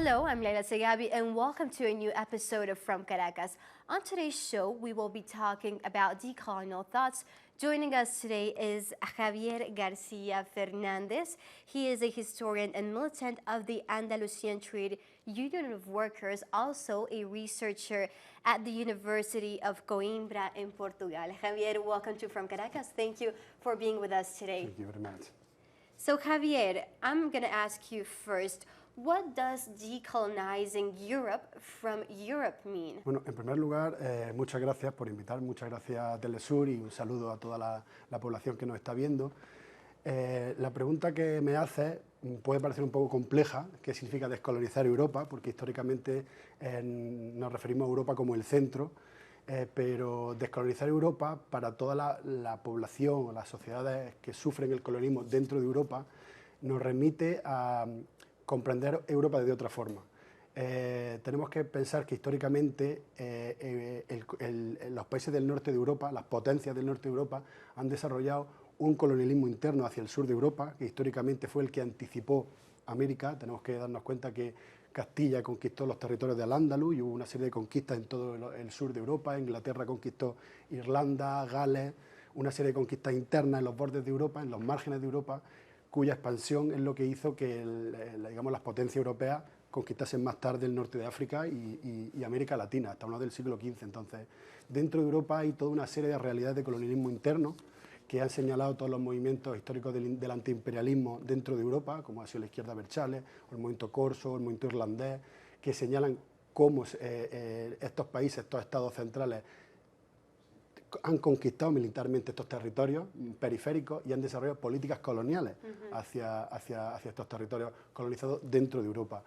Hello, I'm Leila Segabi and welcome to a new episode of From Caracas. On today's show, we will be talking about decolonial thoughts. Joining us today is Javier Garcia Fernandez. He is a historian and militant of the Andalusian Trade Union of Workers, also a researcher at the University of Coimbra in Portugal. Javier, welcome to From Caracas. Thank you for being with us today. Thank you very much. So Javier, I'm going to ask you first, what does decolonizing Europe from Europe mean? Bueno, en primer lugar, muchas gracias por invitar, muchas gracias a Telesur y un saludo a toda la población que nos está viendo. La pregunta que me hace puede parecer un poco compleja, ¿qué significa descolonizar Europa? Porque históricamente nos referimos a Europa como el centro, pero descolonizar Europa para toda la población, las sociedades que sufren el colonialismo dentro de Europa, nos remite a comprender Europa de otra forma. Tenemos que pensar que históricamente los países del norte de Europa, las potencias del norte de Europa, han desarrollado un colonialismo interno hacia el sur de Europa, que históricamente fue el que anticipó América. Tenemos que darnos cuenta que Castilla conquistó los territorios de Al-Ándalus y hubo una serie de conquistas en todo el sur de Europa. Inglaterra conquistó Irlanda, Gales, una serie de conquistas internas en los bordes de Europa, en los márgenes de Europa, cuya expansión es lo que hizo que digamos, las potencias europeas conquistasen más tarde el norte de África y América Latina, hasta uno del siglo XV. Entonces, dentro de Europa hay toda una serie de realidades de colonialismo interno que han señalado todos los movimientos históricos del antiimperialismo dentro de Europa, como ha sido la izquierda Berchale, o el movimiento corso, el movimiento irlandés, que señalan cómo estos países, estos estados centrales, han conquistado militarmente estos territorios periféricos y han desarrollado políticas coloniales hacia estos territorios colonizados dentro de Europa.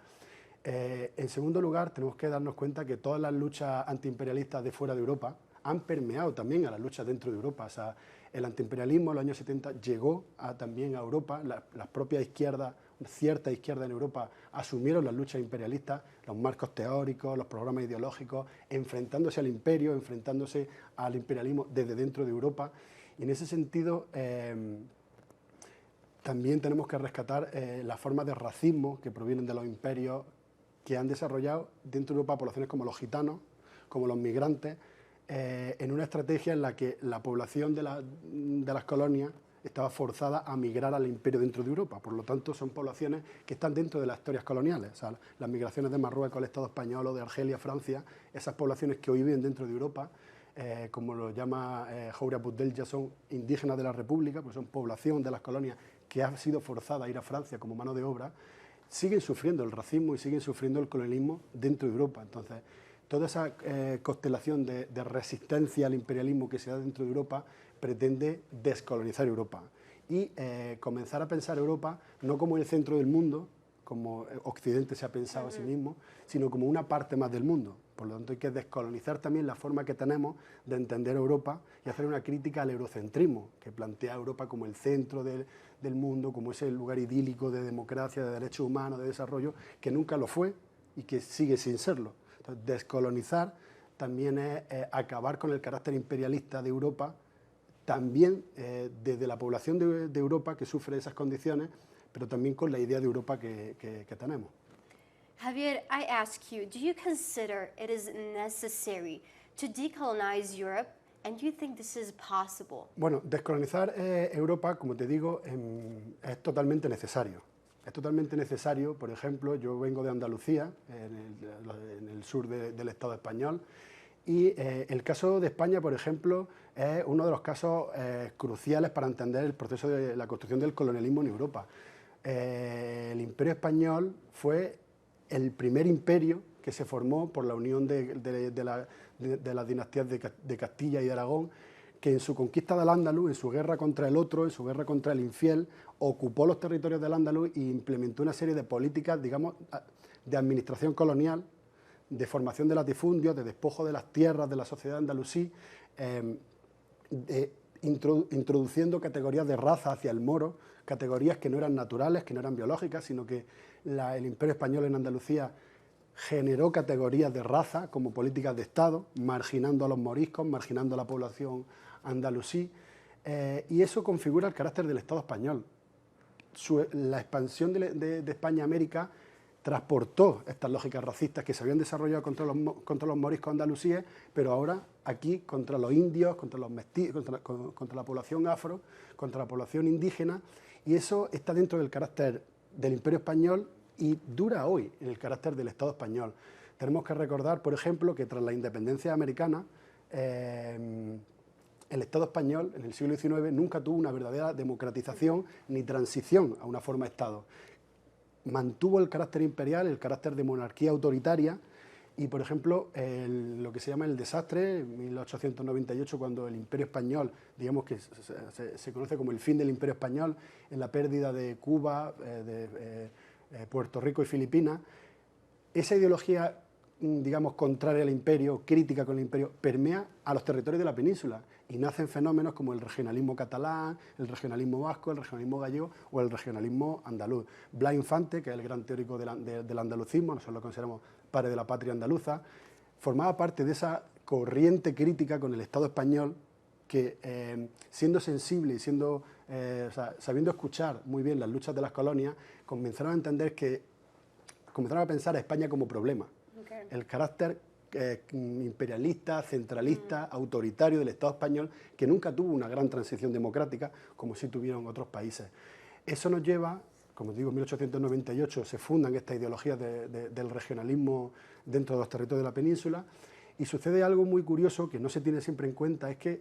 En segundo lugar, tenemos que darnos cuenta que todas las luchas antiimperialistas de fuera de Europa han permeado también a las luchas dentro de Europa. O sea, el antiimperialismo en los años 70 llegó también a Europa, las propias izquierdas, cierta izquierda en Europa asumieron las luchas imperialistas, los marcos teóricos, los programas ideológicos, enfrentándose al imperio, enfrentándose al imperialismo desde dentro de Europa. Y en ese sentido, también tenemos que rescatar las formas de racismo que provienen de los imperios que han desarrollado dentro de Europa poblaciones como los gitanos, como los migrantes, en una estrategia en la que la población de las colonias estaba forzada a migrar al imperio dentro de Europa. Por lo tanto, son poblaciones que están dentro de las historias coloniales. O sea, las migraciones de Marruecos al Estado español o de Argelia a Francia, esas poblaciones que hoy viven dentro de Europa, como lo llama Houra Boudel, son indígenas de la República, pues son población de las colonias que ha sido forzada a ir a Francia como mano de obra, siguen sufriendo el racismo y siguen sufriendo el colonialismo dentro de Europa. Entonces, toda esa constelación de resistencia al imperialismo que se da dentro de Europa pretende descolonizar Europa y comenzar a pensar Europa no como el centro del mundo, como Occidente se ha pensado a sí mismo, sino como una parte más del mundo. Por lo tanto, hay que descolonizar también la forma que tenemos de entender Europa y hacer una crítica al eurocentrismo, que plantea a Europa como el centro del mundo, como ese lugar idílico de democracia, de derechos humanos, de desarrollo, que nunca lo fue y que sigue sin serlo. Entonces, descolonizar también es acabar con el carácter imperialista de Europa, también desde la población de Europa que sufre esas condiciones, pero también con la idea de Europa que tenemos. Javier, I ask you, do you consider it is necessary to decolonize Europe, and do you think this is possible? Bueno, descolonizar Europa, como te digo, es totalmente necesario. Es totalmente necesario. Por ejemplo, yo vengo de Andalucía, en el sur del Estado español, y el caso de España, por ejemplo, es uno de los casos cruciales para entender el proceso de la construcción del colonialismo en Europa. El Imperio Español fue el primer imperio que se formó por la unión de las dinastías de Castilla y de Aragón, que en su conquista del Al-Ándalus, en su guerra contra el otro, en su guerra contra el infiel, ocupó los territorios del Al-Ándalus e implementó una serie de políticas, digamos, de administración colonial, de formación de latifundios, de despojo de las tierras de la sociedad andalusí, introduciendo categorías de raza hacia el moro, categorías que no eran naturales, que no eran biológicas, sino que el Imperio Español en Andalucía generó categorías de raza como políticas de Estado, marginando a los moriscos, marginando a la población andalusí, y eso configura el carácter del Estado español. La expansión de España a América transportó estas lógicas racistas que se habían desarrollado contra los moriscos andalusíes, pero ahora aquí contra los indios, contra los mestizos, contra la población afro, contra la población indígena, y eso está dentro del carácter del Imperio Español y dura hoy en el carácter del Estado español. Tenemos que recordar, por ejemplo, que tras la independencia americana, el Estado español en el siglo XIX nunca tuvo una verdadera democratización ni transición a una forma de Estado. Mantuvo el carácter imperial, el carácter de monarquía autoritaria y, por ejemplo, lo que se llama el desastre, en 1898, cuando el Imperio Español, digamos que se conoce como el fin del Imperio Español, en la pérdida de Cuba, Puerto Rico y Filipinas, esa ideología, digamos, contraria al imperio, crítica con el imperio, permea a los territorios de la península y nacen fenómenos como el regionalismo catalán, el regionalismo vasco, el regionalismo gallego o el regionalismo andaluz. Blas Infante, que es el gran teórico del andalucismo, nosotros lo consideramos padre de la patria andaluza, formaba parte de esa corriente crítica con el Estado español que, siendo sensible y sabiendo escuchar muy bien las luchas de las colonias, comenzaron a entender comenzaron a pensar a España como problema. Okay. El carácter imperialista, centralista, autoritario del Estado español, que nunca tuvo una gran transición democrática, como sí tuvieron otros países. Eso nos lleva, como digo, en 1898 se fundan estas ideologías del regionalismo dentro de los territorios de la península, y sucede algo muy curioso que no se tiene siempre en cuenta, es que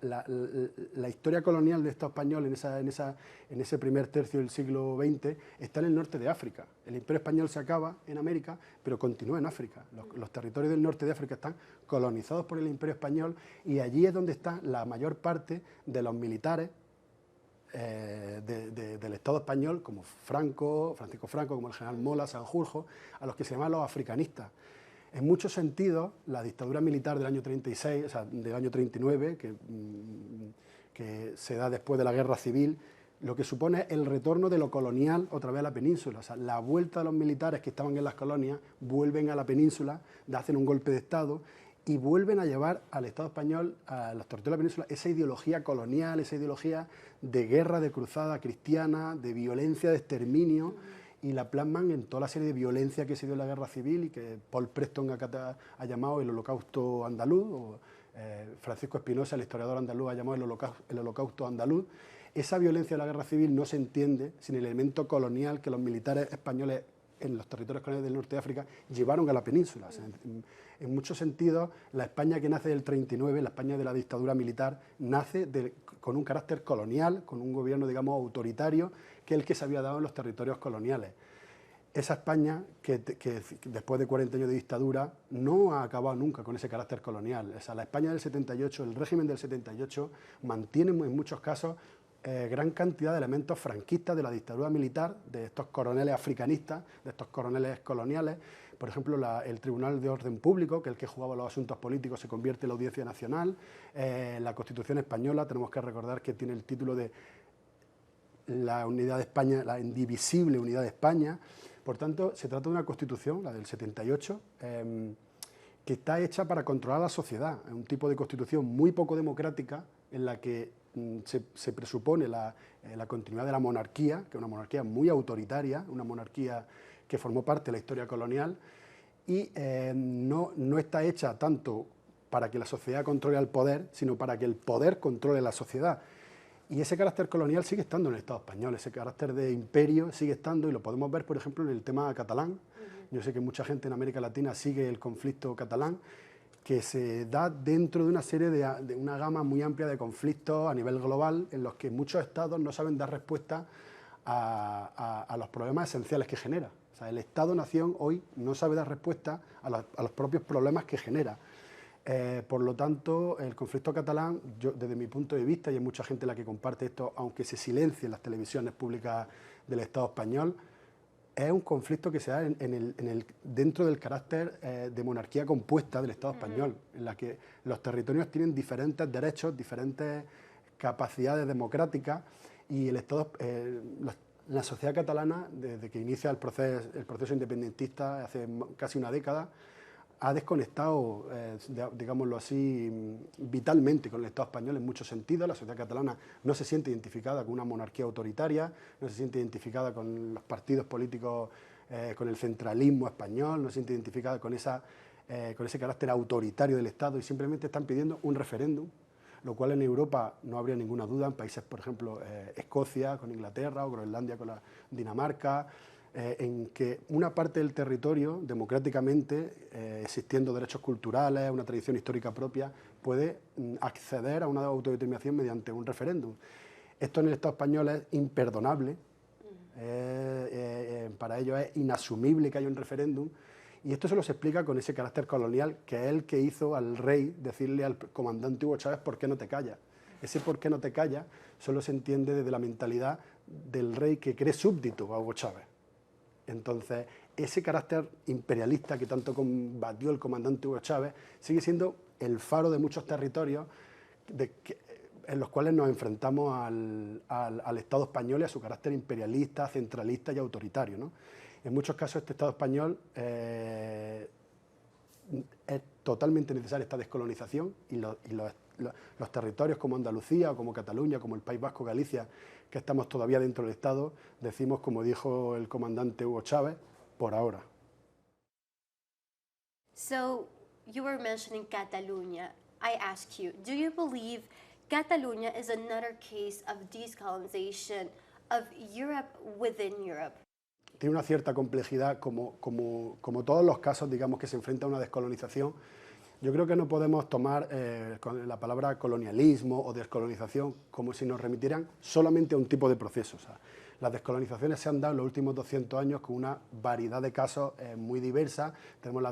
la historia colonial del Estado español en ese primer tercio del siglo XX está en el norte de África. El Imperio Español se acaba en América, pero continúa en África. Los territorios del norte de África están colonizados por el Imperio Español y allí es donde está la mayor parte de los militares del Estado español, como Francisco Franco, como el general Mola, Sanjurjo, a los que se llaman los africanistas. En muchos sentidos, la dictadura militar del año 36, o sea, del año 39, que se da después de la guerra civil, lo que supone es el retorno de lo colonial otra vez a la península. O sea, la vuelta de los militares que estaban en las colonias vuelven a la península, hacen un golpe de Estado y vuelven a llevar al Estado español, a los territorios de la península, esa ideología colonial, esa ideología de guerra, de cruzada cristiana, de violencia, de exterminio, y la plasman en toda la serie de violencia que se dio en la guerra civil y que Paul Preston ha llamado el holocausto andaluz, o Francisco Espinosa, el historiador andaluz, ha llamado el holocausto andaluz. Esa violencia de la guerra civil no se entiende sin el elemento colonial que los militares españoles en los territorios coloniales del norte de África llevaron a la península. O sea, en muchos sentidos, la España que nace del 39, la España de la dictadura militar, nace con un carácter colonial, con un gobierno, digamos, autoritario, que es el que se había dado en los territorios coloniales. Esa España, que después de 40 años de dictadura, no ha acabado nunca con ese carácter colonial. O sea, la España del 78, el régimen del 78, mantiene en muchos casos gran cantidad de elementos franquistas de la dictadura militar, de estos coroneles africanistas, de estos coroneles coloniales. Por ejemplo, el Tribunal de Orden Público, que es el que jugaba los asuntos políticos, se convierte en la Audiencia Nacional. La Constitución española, tenemos que recordar que tiene el título de la unidad de España, la indivisible unidad de España. Por tanto, se trata de una Constitución, la del 78, que está hecha para controlar a la sociedad. Es un tipo de Constitución muy poco democrática, en la que se presupone la continuidad de la monarquía, que es una monarquía muy autoritaria, una monarquía que formó parte de la historia colonial, y no está hecha tanto para que la sociedad controle al poder, sino para que el poder controle la sociedad. Y ese carácter colonial sigue estando en el Estado español, ese carácter de imperio sigue estando, y lo podemos ver, por ejemplo, en el tema catalán. Yo sé que mucha gente en América Latina sigue el conflicto catalán, que se da dentro de una serie de una gama muy amplia de conflictos a nivel global, en los que muchos estados no saben dar respuesta a los problemas esenciales que genera. O sea, el Estado-nación hoy no sabe dar respuesta a los propios problemas que genera. Por lo tanto, el conflicto catalán, yo, desde mi punto de vista, y hay mucha gente la que comparte esto, aunque se silencie en las televisiones públicas del Estado español, es un conflicto que se da dentro del carácter de monarquía compuesta del Estado español, en la que los territorios tienen diferentes derechos, diferentes capacidades democráticas, y el Estado, la sociedad catalana, desde que inicia el proceso independentista hace casi una década, ha desconectado, digámoslo así, vitalmente con el Estado español en muchos sentidos. La sociedad catalana no se siente identificada con una monarquía autoritaria, no se siente identificada con los partidos políticos con el centralismo español, no se siente identificada con ese carácter autoritario del Estado y simplemente están pidiendo un referéndum, lo cual en Europa no habría ninguna duda, en países, por ejemplo, Escocia con Inglaterra o Groenlandia con la Dinamarca, en que una parte del territorio, democráticamente, existiendo derechos culturales, una tradición histórica propia, puede acceder a una autodeterminación mediante un referéndum. Esto en el Estado español es imperdonable, para ellos es inasumible que haya un referéndum, y esto se los explica con ese carácter colonial que es el que hizo al rey decirle al comandante Hugo Chávez ¿por qué no te callas? Ese ¿por qué no te callas? Solo se entiende desde la mentalidad del rey que cree súbdito a Hugo Chávez. Entonces, ese carácter imperialista que tanto combatió el comandante Hugo Chávez sigue siendo el faro de muchos territorios en los cuales nos enfrentamos al Estado español y a su carácter imperialista, centralista y autoritario, ¿no? En muchos casos este Estado español es totalmente necesaria esta descolonización y los territorios como Andalucía, o como Cataluña, como el País Vasco, Galicia, que estamos todavía dentro del Estado, decimos, como dijo el comandante Hugo Chávez, por ahora. So you were mentioning Catalonia. I ask you, do you believe Catalonia is another case of decolonization of Europe within Europe? Tiene una cierta complejidad, como todos los casos, digamos, que se enfrenta a una descolonización. Yo creo que no podemos tomar la palabra colonialismo o descolonización como si nos remitieran solamente a un tipo de proceso. O sea, las descolonizaciones se han dado en los últimos 200 años con una variedad de casos muy diversa. Tenemos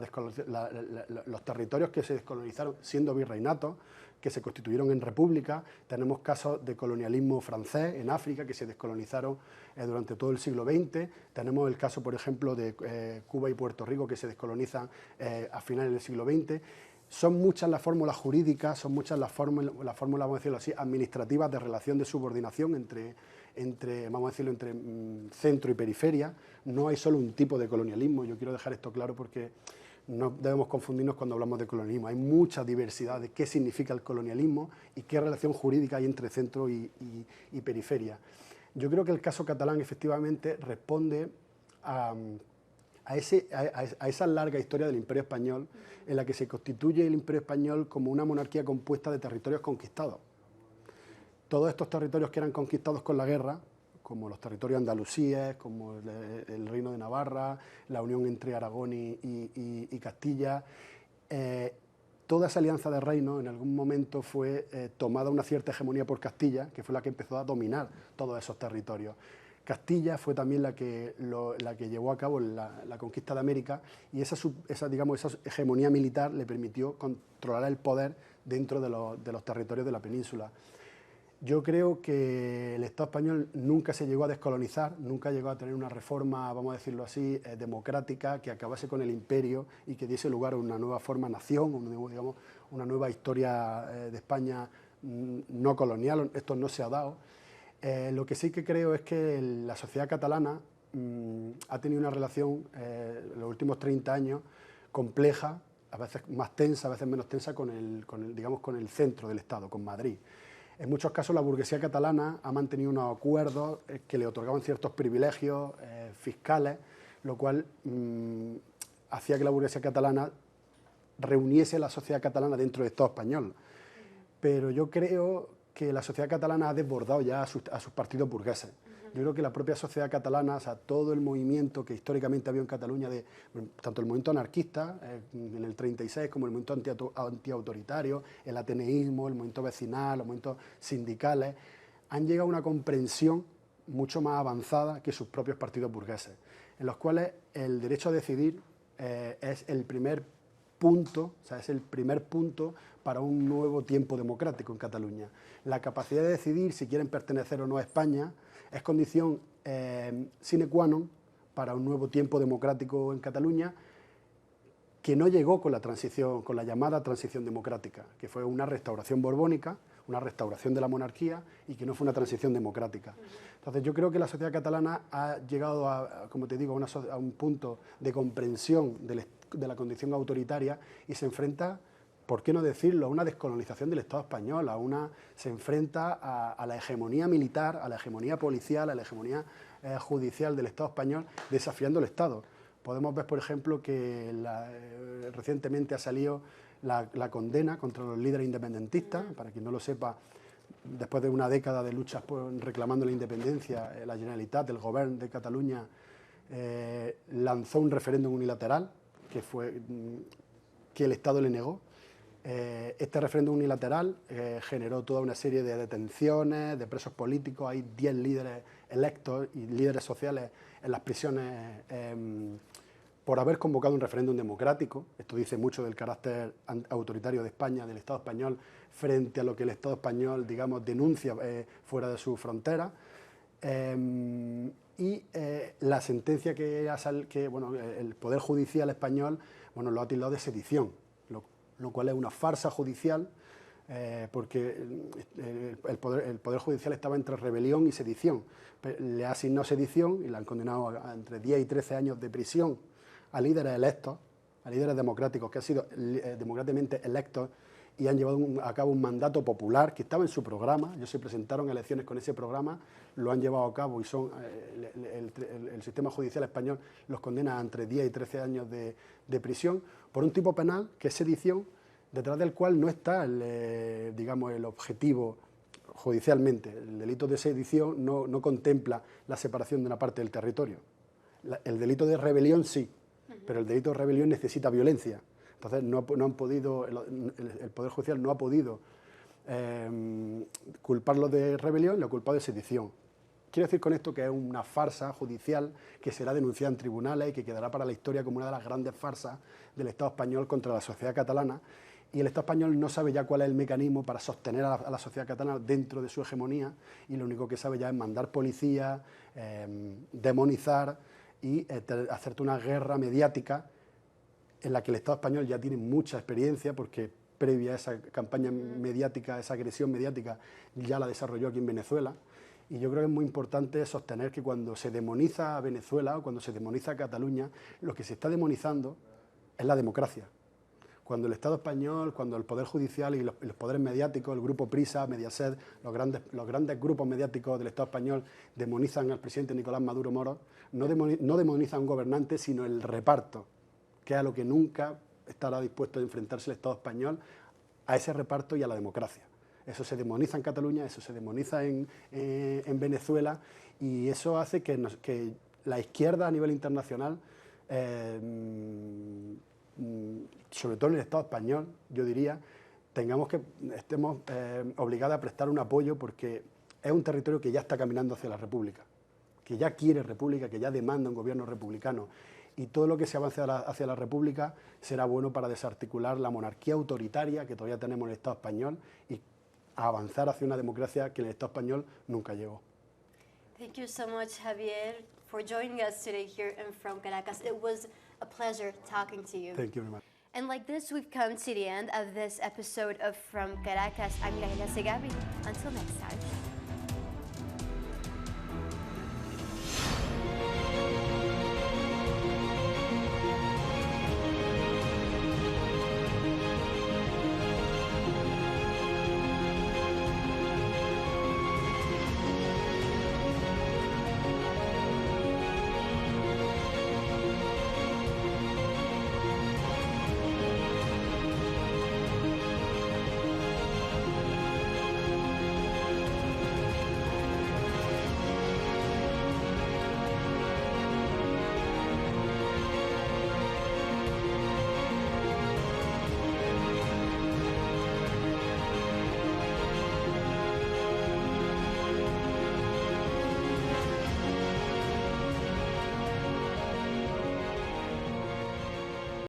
los territorios que se descolonizaron siendo virreinatos, que se constituyeron en república. Tenemos casos de colonialismo francés en África que se descolonizaron durante todo el siglo XX. Tenemos el caso, por ejemplo, de Cuba y Puerto Rico que se descolonizan a finales del siglo XX. Son muchas las fórmulas jurídicas, son muchas las fórmulas, vamos a decirlo así, administrativas de relación de subordinación entre centro y periferia. No hay solo un tipo de colonialismo, yo quiero dejar esto claro porque no debemos confundirnos cuando hablamos de colonialismo. Hay mucha diversidad de qué significa el colonialismo y qué relación jurídica hay entre centro y periferia. Yo creo que el caso catalán efectivamente responde a esa larga historia del Imperio Español, en la que se constituye el Imperio Español como una monarquía compuesta de territorios conquistados. Todos estos territorios que eran conquistados con la guerra, como los territorios andalusíes, como el Reino de Navarra, la unión entre Aragón y Castilla, toda esa alianza de reinos en algún momento fue tomada una cierta hegemonía por Castilla, que fue la que empezó a dominar todos esos territorios. Castilla fue también la que llevó a cabo la conquista de América y esa hegemonía militar le permitió controlar el poder dentro de los territorios de la península. Yo creo que el Estado español nunca se llegó a descolonizar, nunca llegó a tener una reforma, vamos a decirlo así, democrática, que acabase con el imperio y que diese lugar a una nueva forma nación, una nueva historia de España no colonial. Esto no se ha dado. Lo que sí que creo es que la sociedad catalana ha tenido una relación en los últimos 30 años compleja, a veces más tensa, a veces menos tensa, con el centro del Estado, con Madrid. En muchos casos la burguesía catalana ha mantenido unos acuerdos que le otorgaban ciertos privilegios fiscales, lo cual hacía que la burguesía catalana reuniese a la sociedad catalana dentro del Estado español. Pero yo creo que la sociedad catalana ha desbordado ya a sus partidos burgueses. Yo creo que la propia sociedad catalana, o sea, todo el movimiento que históricamente había en Cataluña, tanto el movimiento anarquista en el 36 como el movimiento antiautoritario, el ateneísmo, el movimiento vecinal, los movimientos sindicales, han llegado a una comprensión mucho más avanzada que sus propios partidos burgueses, en los cuales el derecho a decidir es el primer punto, o sea, es el primer punto para un nuevo tiempo democrático en Cataluña. La capacidad de decidir si quieren pertenecer o no a España es condición sine qua non para un nuevo tiempo democrático en Cataluña, que no llegó con la llamada transición democrática, que fue una restauración borbónica, una restauración de la monarquía y que no fue una transición democrática. Entonces yo creo que la sociedad catalana ha llegado como te digo, a un punto de comprensión de la condición autoritaria y se enfrenta ¿por qué no decirlo?, a una descolonización del Estado español, se enfrenta a la hegemonía militar, a la hegemonía policial, a la hegemonía judicial del Estado español, desafiando el Estado. Podemos ver, por ejemplo, que recientemente ha salido la condena contra los líderes independentistas. Para quien no lo sepa, después de una década de luchas reclamando la independencia, la Generalitat, el Govern de Cataluña, lanzó un referéndum unilateral que el Estado le negó. Este referéndum unilateral generó toda una serie de detenciones, de presos políticos. Hay 10 líderes electos y líderes sociales en las prisiones por haber convocado un referéndum democrático. Esto dice mucho del carácter autoritario de España, del Estado español, frente a lo que el Estado español, digamos, denuncia fuera de su frontera. La sentencia el Poder Judicial español, lo ha tildado de sedición, lo cual es una farsa judicial, porque el Poder Judicial estaba entre rebelión y sedición. Le ha asignado sedición y le han condenado a entre 10 y 13 años de prisión a líderes electos, a líderes democráticos que han sido democráticamente electos y han llevado a cabo un mandato popular que estaba en su programa. Ellos se presentaron a elecciones con ese programa, lo han llevado a cabo y el sistema judicial español los condena a entre 10 y 13 años de prisión por un tipo penal que es sedición, detrás del cual no está el objetivo judicialmente. El delito de sedición no contempla la separación de una parte del territorio. El delito de rebelión sí, pero el delito de rebelión necesita violencia. Entonces el Poder Judicial no ha podido culparlo de rebelión, lo ha culpado de sedición. Quiero decir con esto que es una farsa judicial que será denunciada en tribunales y que quedará para la historia como una de las grandes farsas del Estado español contra la sociedad catalana. Y el Estado español no sabe ya cuál es el mecanismo para sostener a la sociedad catalana dentro de su hegemonía, y lo único que sabe ya es mandar policías, demonizar y hacerte una guerra mediática en la que el Estado español ya tiene mucha experiencia, porque previa a esa campaña mediática, esa agresión mediática, ya la desarrolló aquí en Venezuela. Y yo creo que es muy importante sostener que cuando se demoniza a Venezuela o cuando se demoniza a Cataluña, lo que se está demonizando es la democracia. Cuando el Estado español, cuando el Poder Judicial y los poderes mediáticos, el Grupo Prisa, Mediaset, los grandes grupos mediáticos del Estado español demonizan al presidente Nicolás Maduro Moros, no demonizan a un gobernante, sino el reparto, que es a lo que nunca estará dispuesto a enfrentarse el Estado español, a ese reparto y a la democracia. Eso se demoniza en Cataluña, eso se demoniza en Venezuela, y eso hace que la izquierda a nivel internacional, sobre todo en el Estado español, yo diría, estemos obligados a prestar un apoyo, porque es un territorio que ya está caminando hacia la república, que ya quiere república, que ya demanda un gobierno republicano, y todo lo que se avance hacia la república será bueno para desarticular la monarquía autoritaria que todavía tenemos en el Estado español y avanzar hacia una democracia que en el Estado español nunca llegó. Thank you so much, Javier, for joining us today here in From Caracas. It was a pleasure talking to you. Thank you very much. And like this, we've come to the end of this episode of From Caracas. I'm Laila Segabi. Until next time.